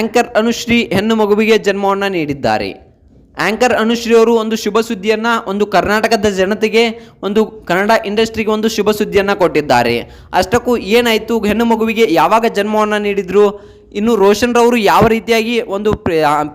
Anchor Anushree ಹೆಣ್ಣು ಮಗುವಿಗೆ ಜನ್ಮವನ್ನು ನೀಡಿದ್ದಾರೆ. ಆಂಕರ್ ಅನುಶ್ರೀ ಅವರು ಒಂದು ಶುಭ ಸುದ್ದಿಯನ್ನು ಒಂದು ಕರ್ನಾಟಕದ ಜನತೆಗೆ, ಒಂದು ಕನ್ನಡ ಇಂಡಸ್ಟ್ರಿಗೆ ಒಂದು ಶುಭ ಸುದ್ದಿಯನ್ನು ಕೊಟ್ಟಿದ್ದಾರೆ. ಅಷ್ಟಕ್ಕೂ ಏನಾಯಿತು, ಹೆಣ್ಣು ಮಗುವಿಗೆ ಯಾವಾಗ ಜನ್ಮವನ್ನು ನೀಡಿದರು, ಇನ್ನು ರೋಷನ್ ರವರು ಯಾವ ರೀತಿಯಾಗಿ ಒಂದು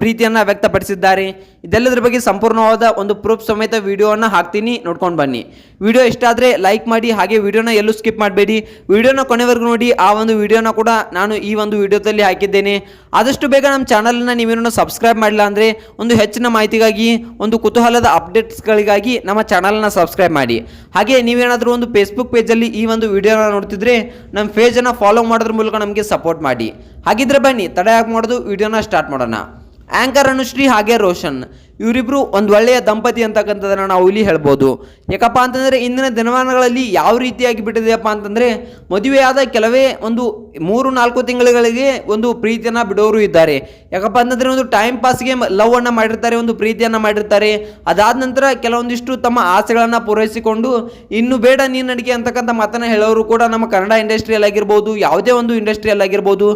ಪ್ರೀತಿಯನ್ನು ವ್ಯಕ್ತಪಡಿಸಿದ್ದಾರೆ, ಇದೆಲ್ಲದರ ಬಗ್ಗೆ ಸಂಪೂರ್ಣವಾದ ಒಂದು ಪ್ರೂಫ್ ಸಮೇತ ವಿಡಿಯೋವನ್ನು ಹಾಕ್ತೀನಿ, ನೋಡ್ಕೊಂಡು ಬನ್ನಿ. ವಿಡಿಯೋ ಇಷ್ಟ ಆದರೆ ಲೈಕ್ ಮಾಡಿ, ಹಾಗೆ ವಿಡಿಯೋನ ಎಲ್ಲೂ ಸ್ಕಿಪ್ ಮಾಡಬೇಡಿ. ವಿಡಿಯೋನ ಕೊನೆವರೆಗೂ ನೋಡಿ. ಆ ಒಂದು ವಿಡಿಯೋನ ಕೂಡ ನಾನು ಈ ಒಂದು ವಿಡಿಯೋದಲ್ಲಿ ಹಾಕಿದ್ದೇನೆ. ಆದಷ್ಟು ಬೇಗ ನಮ್ಮ ಚಾನಲನ್ನು ನೀವೇನೋ ಸಬ್ಸ್ಕ್ರೈಬ್ ಮಾಡಿಲ್ಲ ಅಂದರೆ ಒಂದು ಹೆಚ್ಚಿನ ಮಾಹಿತಿಗಾಗಿ, ಒಂದು ಕುತೂಹಲದ ಅಪ್ಡೇಟ್ಸ್ಗಳಿಗಾಗಿ ನಮ್ಮ ಚಾನಲನ್ನು ಸಬ್ಸ್ಕ್ರೈಬ್ ಮಾಡಿ. ಹಾಗೆ ನೀವೇನಾದರೂ ಒಂದು ಫೇಸ್ಬುಕ್ ಪೇಜಲ್ಲಿ ಈ ಒಂದು ವಿಡಿಯೋನ ನೋಡ್ತಿದ್ರೆ ನಮ್ಮ ಪೇಜನ್ನು ಫಾಲೋ ಮಾಡೋದ್ರ ಮೂಲಕ ನಮಗೆ ಸಪೋರ್ಟ್ ಮಾಡಿ. ಹಾಗಿದ್ರೆ ಬನ್ನಿ ತಡ ಯಾಕೆ ಮಾಡೋದು, ವಿಡಿಯೋನ ಸ್ಟಾರ್ಟ್ ಮಾಡೋಣ. ಆಂಕರ್ ಅನುಶ್ರೀ ಹಾಗೆ ರೋಷನ್ ಇವರಿಬ್ಬರು ಒಂದು ಒಳ್ಳೆಯ ದಂಪತಿ ಅಂತಕ್ಕಂಥದ್ದನ್ನು ನಾವು ಇಲ್ಲಿ ಹೇಳ್ಬೋದು. ಯಾಕಪ್ಪ ಅಂತಂದರೆ ಇಂದಿನ ದಿನಮಾನಗಳಲ್ಲಿ ಯಾವ ರೀತಿಯಾಗಿ ಬಿಟ್ಟಿದೆಯಪ್ಪ ಅಂತಂದರೆ, ಮದುವೆಯಾದ ಕೆಲವೇ ಒಂದು 3-4 ತಿಂಗಳುಗಳಿಗೆ ಒಂದು ಪ್ರೀತಿಯನ್ನು ಬಿಡೋರು ಇದ್ದಾರೆ. ಯಾಕಪ್ಪ ಅಂತಂದರೆ ಒಂದು ಟೈಮ್ ಪಾಸ್ಗೆ ಲವ್ವನ್ನು ಮಾಡಿರ್ತಾರೆ, ಒಂದು ಪ್ರೀತಿಯನ್ನು ಮಾಡಿರ್ತಾರೆ. ಅದಾದ ನಂತರ ಕೆಲವೊಂದಿಷ್ಟು ತಮ್ಮ ಆಸೆಗಳನ್ನು ಪೂರೈಸಿಕೊಂಡು ಇನ್ನು ಬೇಡ ನೀನು ನಡಿಗೆ ಅಂತಕ್ಕಂಥ ಮಾತನ್ನು ಹೇಳೋರು ಕೂಡ ನಮ್ಮ ಕನ್ನಡ ಇಂಡಸ್ಟ್ರಿಯಲ್ಲಿ ಆಗಿರ್ಬೋದು, ಯಾವುದೇ ಒಂದು ಇಂಡಸ್ಟ್ರಿಯಲ್ಲಿ ಆಗಿರ್ಬೋದು,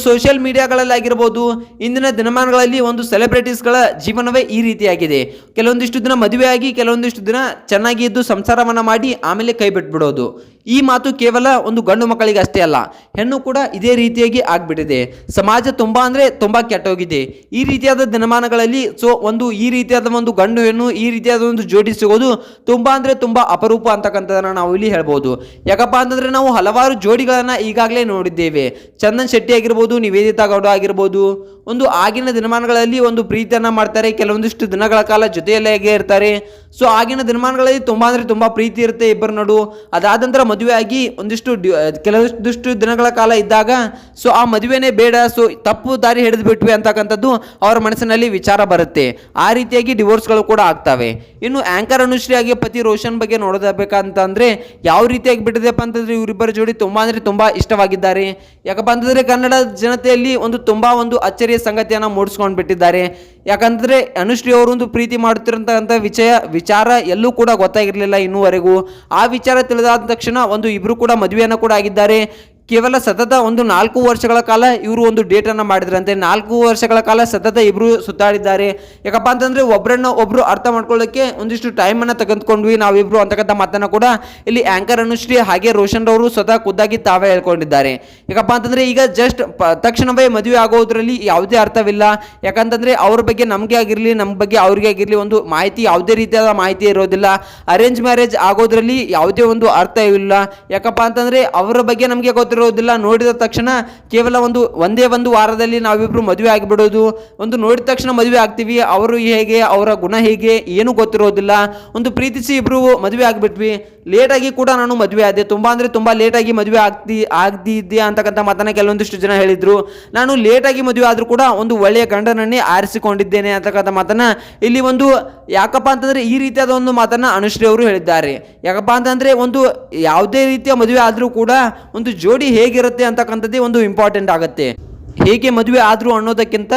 ಸೋಷಿಯಲ್ ಮೀಡಿಯಾಗಳಲ್ಲಿ ಆಗಿರ್ಬೋದು, ಇಂದಿನ ದಿನಮಾನಗಳಲ್ಲಿ ಒಂದು ಸೆಲೆಬ್ರಿಟೀಸ್ಗಳ ಜೀವನವೇ ಈ ರೀತಿಯಾಗಿದೆ. ಕೆಲವೊಂದಿಷ್ಟು ದಿನ ಮದುವೆಯಾಗಿ ಕೆಲವೊಂದಿಷ್ಟು ದಿನ ಚೆನ್ನಾಗಿ ಇದ್ದು ಸಂಸಾರವನ್ನು ಮಾಡಿ ಆಮೇಲೆ ಕೈ ಬಿಟ್ಬಿಡೋದು. ಈ ಮಾತು ಕೇವಲ ಒಂದು ಗಂಡು ಮಕ್ಕಳಿಗೆ ಅಷ್ಟೇ ಅಲ್ಲ, ಹೆಣ್ಣು ಕೂಡ ಇದೇ ರೀತಿಯಾಗಿ ಆಗ್ಬಿಟ್ಟಿದೆ. ಸಮಾಜ ತುಂಬ ಅಂದರೆ ತುಂಬ ಕೆಟ್ಟೋಗಿದೆ ಈ ರೀತಿಯಾದ ದಿನಮಾನಗಳಲ್ಲಿ. ಈ ರೀತಿಯಾದ ಒಂದು ಗಂಡು ಹೆಣ್ಣು, ಈ ರೀತಿಯಾದ ಒಂದು ಜೋಡಿ ಸಿಗೋದು ತುಂಬ ಅಂದರೆ ತುಂಬ ಅಪರೂಪ ಅಂತಕ್ಕಂಥದ್ದನ್ನು ನಾವು ಇಲ್ಲಿ ಹೇಳ್ಬೋದು. ಯಾಕಪ್ಪ ಅಂತಂದರೆ ನಾವು ಹಲವಾರು ಜೋಡಿಗಳನ್ನು ಈಗಾಗಲೇ ನೋಡಿದ್ದೇವೆ. ಚಂದನ್ ಶೆಟ್ಟಿ ಆಗಿರ್ಬೋದು, ನಿವೇದಿತಾ ಗೌಡ ಆಗಿರ್ಬೋದು, ಒಂದು ಆಗಿನ ದಿನಮಾನಗಳಲ್ಲಿ ಒಂದು ಪ್ರೀತಿಯನ್ನು ಮಾಡ್ತಾರೆ, ಕೆಲವೊಂದಿಷ್ಟು ದಿನಗಳ ಕಾಲ ಜೊತೆಯಲ್ಲೇ ಇರ್ತಾರೆ. ಆಗಿನ ದಿನಮಾನಗಳಲ್ಲಿ ತುಂಬ ಅಂದರೆ ತುಂಬ ಪ್ರೀತಿ ಇರುತ್ತೆ ಇಬ್ಬರ ನಡು. ಅದಾದ ನಂತರ ಮದುವೆ ಆಗಿ ಕೆಲವೊಂದಿಷ್ಟು ದಿನಗಳ ಕಾಲ ಇದ್ದಾಗ ಆ ಮದುವೆನೇ ಬೇಡ, ತಪ್ಪು ದಾರಿ ಹಿಡಿದು ಬಿಟ್ವಿ ಅಂತಕ್ಕಂಥದ್ದು ಅವರ ಮನಸ್ಸಿನಲ್ಲಿ ವಿಚಾರ ಬರುತ್ತೆ. ಆ ರೀತಿಯಾಗಿ ಡಿವೋರ್ಸ್ಗಳು ಕೂಡ ಆಗ್ತವೆ. ಇನ್ನು ಆಂಕರ್ ಅನುಶ್ರೀ ಆಗಿ ಪತಿ ರೋಷನ್ ಬಗ್ಗೆ ನೋಡೋದಬೇಕಂತಂದ್ರೆ ಯಾವ ರೀತಿಯಾಗಿ ಬಿಟ್ಟಿದೆಪ್ಪ ಅಂತಂದ್ರೆ, ಇವರಿಬ್ಬರ ಜೋಡಿ ತುಂಬ ಅಂದರೆ ತುಂಬ ಇಷ್ಟವಾಗಿದ್ದಾರೆ. ಯಾಕಪ್ಪ ಅಂತಂದ್ರೆ ಕನ್ನಡ ಜನತೆಯಲ್ಲಿ ತುಂಬ ಅಚ್ಚರಿಯ ಸಂಗತಿಯನ್ನು ಮೂಡಿಸ್ಕೊಂಡು ಬಿಟ್ಟಿದ್ದಾರೆ. ಯಾಕಂದ್ರೆ ಅನುಶ್ರೀ ಅವರು ಒಂದು ಪ್ರೀತಿ ಮಾಡುತ್ತಿರೋಂಥ ವಿಚಾರ ಎಲ್ಲೂ ಕೂಡ ಗೊತ್ತಾಗಿರಲಿಲ್ಲ ಇನ್ನೂವರೆಗೂ. ಆ ವಿಚಾರ ತಿಳಿದಾದ ತಕ್ಷಣ ಇಬ್ರು ಕೂಡ ಮದುವೆಯನ್ನು ಕೂಡ ಆಗಿದ್ದಾರೆ. ಕೇವಲ ಸತತ 4 ವರ್ಷಗಳ ಕಾಲ ಇವರು ಒಂದು ಡೇಟನ್ನು ಮಾಡಿದ್ರಂತೆ. 4 ವರ್ಷಗಳ ಕಾಲ ಸತತ ಇಬ್ರು ಸುತ್ತಾಡಿದ್ದಾರೆ. ಯಾಕಪ್ಪ ಅಂತಂದ್ರೆ ಒಬ್ಬರನ್ನ ಒಬ್ರು ಅರ್ಥ ಮಾಡ್ಕೊಳ್ಳೋಕ್ಕೆ ಒಂದಿಷ್ಟು ಟೈಮನ್ನು ತೆಗೆದುಕೊಂಡ್ವಿ ನಾವಿಬ್ರು ಅಂತಕ್ಕಂಥ ಮಾತನ್ನು ಕೂಡ ಇಲ್ಲಿ ಆಂಕರ್ ಅನುಶ್ರೀ ಹಾಗೆ ರೋಷನ್ ರವರು ಸ್ವತಃ ಖುದ್ದಾಗಿ ತಾವೇ ಹೇಳ್ಕೊಂಡಿದ್ದಾರೆ. ಯಾಕಪ್ಪ ಅಂತಂದ್ರೆ ಈಗ ಜಸ್ಟ್ ತಕ್ಷಣವೇ ಮದುವೆ ಆಗೋದ್ರಲ್ಲಿ ಯಾವುದೇ ಅರ್ಥವಿಲ್ಲ. ಯಾಕಂತಂದ್ರೆ ಅವ್ರ ಬಗ್ಗೆ ನಮಗೆ ಆಗಿರಲಿ, ನಮ್ಮ ಬಗ್ಗೆ ಅವ್ರಿಗೆ ಆಗಿರಲಿ ಒಂದು ಮಾಹಿತಿ, ಯಾವುದೇ ರೀತಿಯಾದ ಮಾಹಿತಿ ಇರೋದಿಲ್ಲ. ಅರೇಂಜ್ ಮ್ಯಾರೇಜ್ ಆಗೋದ್ರಲ್ಲಿ ಯಾವುದೇ ಒಂದು ಅರ್ಥ ಇಲ್ಲ. ಯಾಕಪ್ಪ ಅಂತಂದ್ರೆ ಅವರ ಬಗ್ಗೆ ನಮಗೆ ಗೊತ್ತಿರೋದಿಲ್ಲ. ನೋಡಿದ ತಕ್ಷಣ ಕೇವಲ ಒಂದೇ ಒಂದು ವಾರದಲ್ಲಿ ನಾವಿಬ್ರು ಮದುವೆ ಆಗಿಬಿಡೋದು, ನೋಡಿದ ತಕ್ಷಣ ಮದುವೆ ಆಗ್ತೀವಿ, ಅವರು ಹೇಗೆ, ಅವರ ಗುಣ ಹೇಗೆ ಏನು ಗೊತ್ತಿರೋದಿಲ್ಲ. ಪ್ರೀತಿಸಿ ಇಬ್ರು ಮದುವೆ ಆಗಿಬಿಟ್ವಿ. ಲೇಟಾಗಿ ಕೂಡ ನಾನು ಮದುವೆ ಆದೆ, ತುಂಬ ಅಂದರೆ ತುಂಬ ಲೇಟಾಗಿ ಮದುವೆ ಆಗ್ತಿದ್ದೆ ಅಂತಕ್ಕಂಥ ಮಾತನ್ನ ಕೆಲವೊಂದಿಷ್ಟು ಜನ ಹೇಳಿದ್ರು. ನಾನು ಲೇಟಾಗಿ ಮದುವೆ ಆದರೂ ಕೂಡ ಒಂದು ಒಳ್ಳೆಯ ಗಂಡನನ್ನೇ ಆರಿಸಿಕೊಂಡಿದ್ದೇನೆ ಅಂತಕ್ಕಂಥ ಮಾತನ್ನ ಇಲ್ಲಿ ಯಾಕಪ್ಪ ಅಂತಂದ್ರೆ ಈ ರೀತಿಯಾದ ಒಂದು ಮಾತನ್ನ ಅನುಶ್ರೀ ಅವರು ಹೇಳಿದ್ದಾರೆ. ಯಾಕಪ್ಪ ಅಂತಂದ್ರೆ ಯಾವುದೇ ರೀತಿಯ ಮದುವೆ ಆದರೂ ಕೂಡ ಒಂದು ಜೋಡಿ ಹೇಗಿರುತ್ತೆ ಅಂತಕ್ಕಂಥದ್ದೇ ಇಂಪಾರ್ಟೆಂಟ್ ಆಗುತ್ತೆ. ಹೇಗೆ ಮದುವೆ ಆದರೂ ಅನ್ನೋದಕ್ಕಿಂತ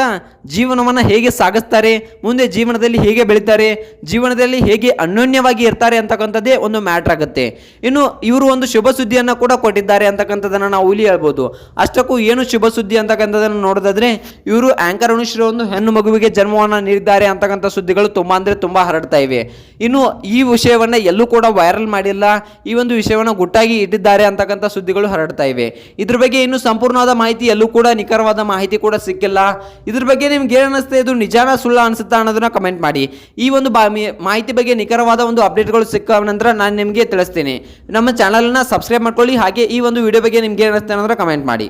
ಜೀವನವನ್ನು ಹೇಗೆ ಸಾಗಿಸ್ತಾರೆ, ಮುಂದೆ ಜೀವನದಲ್ಲಿ ಹೇಗೆ ಬೆಳೀತಾರೆ, ಜೀವನದಲ್ಲಿ ಹೇಗೆ ಅನ್ಯೋನ್ಯವಾಗಿ ಇರ್ತಾರೆ ಅಂತಕ್ಕಂಥದ್ದೇ ಒಂದು ಮ್ಯಾಟ್ರ್ ಆಗುತ್ತೆ. ಇನ್ನು ಇವರು ಶುಭ ಸುದ್ದಿಯನ್ನು ಕೂಡ ಕೊಟ್ಟಿದ್ದಾರೆ ಅಂತಕ್ಕಂಥದ್ದನ್ನು ನಾವು ಇಲ್ಲಿ ಹೇಳ್ಬೋದು. ಅಷ್ಟಕ್ಕೂ ಏನು ಶುಭ ಸುದ್ದಿ ಅಂತಕ್ಕಂಥದ್ದನ್ನು ನೋಡೋದಾದ್ರೆ, ಇವರು ಆಂಕರ್ ಅನುಶ್ರೀ ಹೆಣ್ಣು ಮಗುವಿಗೆ ಜನ್ಮವನ್ನು ನೀಡಿದ್ದಾರೆ ಅಂತಕ್ಕಂಥ ಸುದ್ದಿಗಳು ತುಂಬ ಅಂದರೆ ತುಂಬ ಹರಡ್ತಾ ಇವೆ. ಇನ್ನು ಈ ವಿಷಯವನ್ನು ಎಲ್ಲೂ ಕೂಡ ವೈರಲ್ ಮಾಡಿಲ್ಲ, ಈ ವಿಷಯವನ್ನು ಗುಟ್ಟಾಗಿ ಇಟ್ಟಿದ್ದಾರೆ ಅಂತಕ್ಕಂಥ ಸುದ್ದಿಗಳು ಹರಡ್ತಾ ಇವೆ. ಇದ್ರ ಬಗ್ಗೆ ಇನ್ನು ಸಂಪೂರ್ಣವಾದ ಮಾಹಿತಿ ಎಲ್ಲೂ ಕೂಡ ನಿಖರವಾದ ಮಾಹಿತಿ ಕೂಡ ಸಿಕ್ಕಿಲ್ಲ. ಇದ್ರ ಬಗ್ಗೆ ನಿಮ್ಗೆ ಏನು ಅನಿಸುತ್ತೆ, ಇದು ನಿಜಾನ ಸುಳ್ಳ ಅನಿಸುತ್ತಾ ಅನ್ನೋದನ್ನ ಕಮೆಂಟ್ ಮಾಡಿ. ಈ ಮಾಹಿತಿ ಬಗ್ಗೆ ನಿಖರವಾದ ಅಪ್ಡೇಟ್ಗಳು ಸಿಕ್ಕ ನಂತರ ನಾನು ನಿಮಗೆ ತಿಳಿಸ್ತೀನಿ. ನಮ್ಮ ಚಾನಲ್ನ ಸಬ್ಸ್ಕ್ರೈಬ್ ಮಾಡ್ಕೊಳ್ಳಿ. ಹಾಗೆ ಈ ವಿಡಿಯೋ ಬಗ್ಗೆ ನಿಮ್ಗೆ ಏನು ಅನಿಸುತ್ತೆ ಅನ್ನೋದನ್ನ ಕಮೆಂಟ್ ಮಾಡಿ.